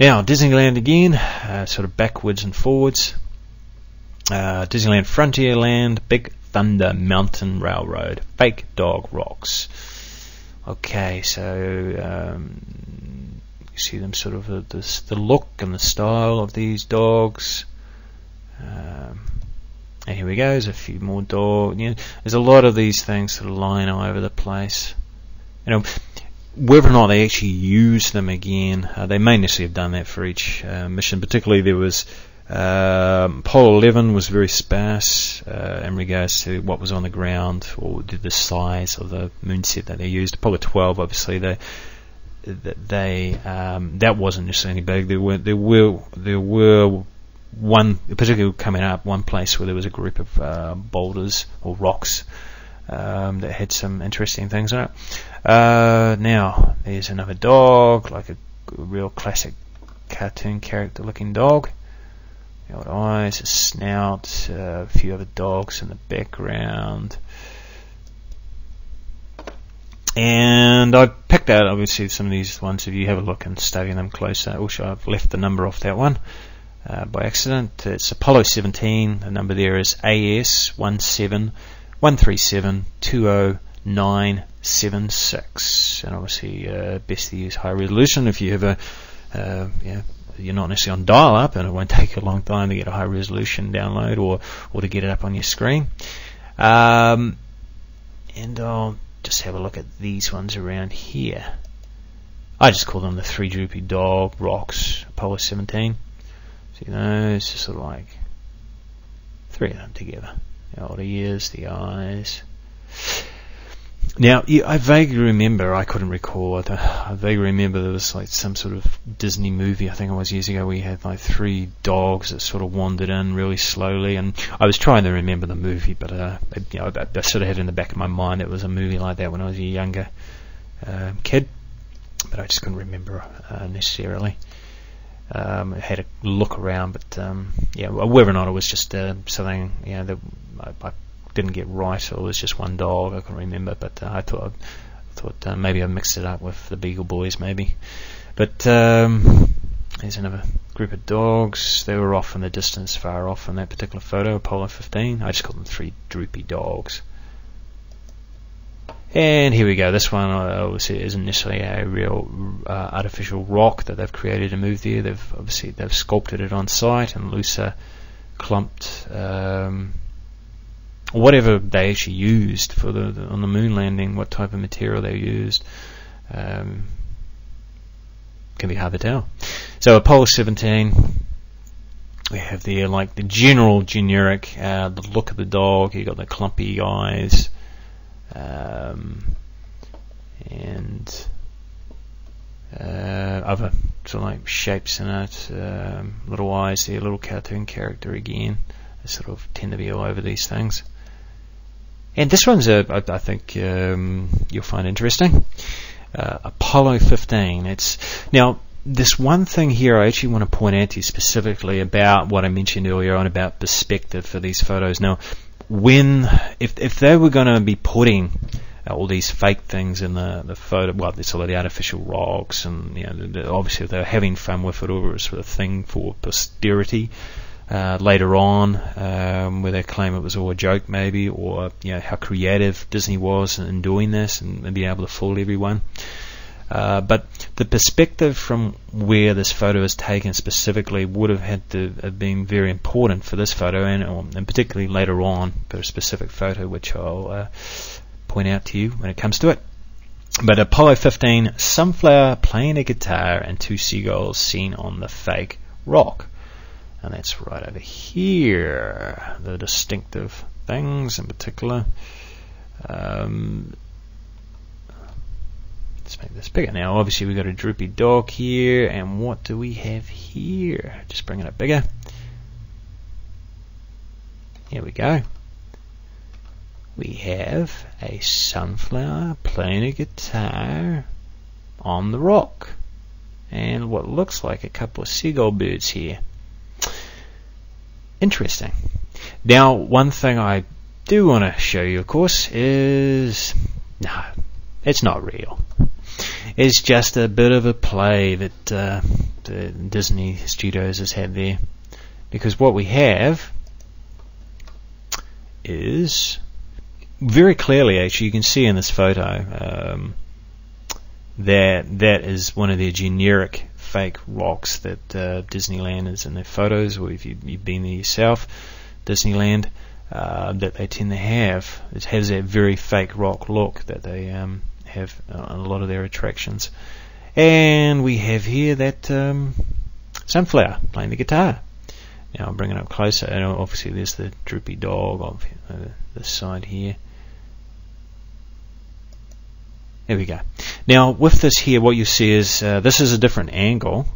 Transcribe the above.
Now, Disneyland again, sort of backwards and forwards. Disneyland Frontierland, Big Thunder Mountain Railroad, fake dog rocks. Okay, so you see them sort of the look and the style of these dogs. And here we go. There's a few more dogs. You know, there's a lot of these things sort of lying all over the place. You know, whether or not they actually use them again, they may necessarily have done that for each mission. Particularly, there was Apollo 11 was very sparse in regards to what was on the ground or the size of the moon set that they used. Apollo 12, obviously, that wasn't necessarily big. There were one, particularly coming up, one place where there was a group of boulders or rocks that had some interesting things on it. Now, there's another dog, like a real classic cartoon character looking dog. The old eyes, a snout, a few other dogs in the background. And I picked out, obviously, some of these ones. If you have a look and study them closer. Also, I've left the number off that one by accident. It's Apollo 17. The number there is AS171320976. And obviously, best to use high resolution if you have you're not necessarily on dial-up, and it won't take you a long time to get a high resolution download or to get it up on your screen. And I'll just have a look at these ones around here. I just call them the three droopy dog rocks, Apollo 17. See those? Just sort of like three of them together. The older ears, the eyes. Now, I vaguely remember, I couldn't recall, I vaguely remember there was like some sort of Disney movie, I think it was years ago, where you had like three dogs that sort of wandered in really slowly, and I was trying to remember the movie, but I sort of had in the back of my mind it was a movie like that when I was a younger kid, but I just couldn't remember necessarily. I had a look around, but whether or not it was just something that I didn't get right, or it was just one dog, I couldn't remember, but I thought maybe I mixed it up with the Beagle Boys, maybe. But there's another group of dogs. They were off in the distance, far off in that particular photo, Apollo 15. I just called them three droopy dogs. And here we go. This one obviously isn't necessarily a real artificial rock that they've created and moved there. They've sculpted it on site and looser clumped whatever they actually used for on the moon landing, what type of material they used, can be hard to tell. So Apollo 17, we have there like the generic, the look of the dog. You got the clumpy eyes, and other sort of like shapes in it. Little eyes there, little cartoon character again. They sort of tend to be all over these things. And this one's I think you'll find interesting. Apollo 15. Now, this one thing here I actually want to point out to you specifically about what I mentioned earlier on about perspective for these photos. Now, if they were going to be putting all these fake things in the photo, well, there's all the artificial rocks, and obviously if they were having fun with it, or it was sort of thing for posterity. Later on, where they claim it was all a joke, maybe, or how creative Disney was in doing this and being able to fool everyone. But the perspective from where this photo is taken specifically would have had to have been very important for this photo, and particularly later on for a specific photo, which I'll point out to you when it comes to it. But Apollo 15, sunflower playing a guitar and two seagulls seen on the fake rock. And that's right over here, the distinctive things in particular. Let's make this bigger. Now, obviously, we've got a droopy dog here, and what do we have here? Just bring it up bigger. Here we go. We have a sunflower playing a guitar on the rock, and what looks like a couple of seagull birds here. Interesting. Now, one thing I do want to show you, of course, is no, it's not real. is just a bit of a play that the Disney Studios has had there, because what we have is very clearly, actually, you can see in this photo that is one of their generic fake rocks that Disneyland is in their photos, or if you've been there yourself, Disneyland, that they tend to have. It has that very fake rock look that they have on a lot of their attractions. And we have here that sunflower playing the guitar. Now I'll bring it up closer, and obviously there's the droopy dog on this side here. There we go. Now with this here, what you see is this is a different angle.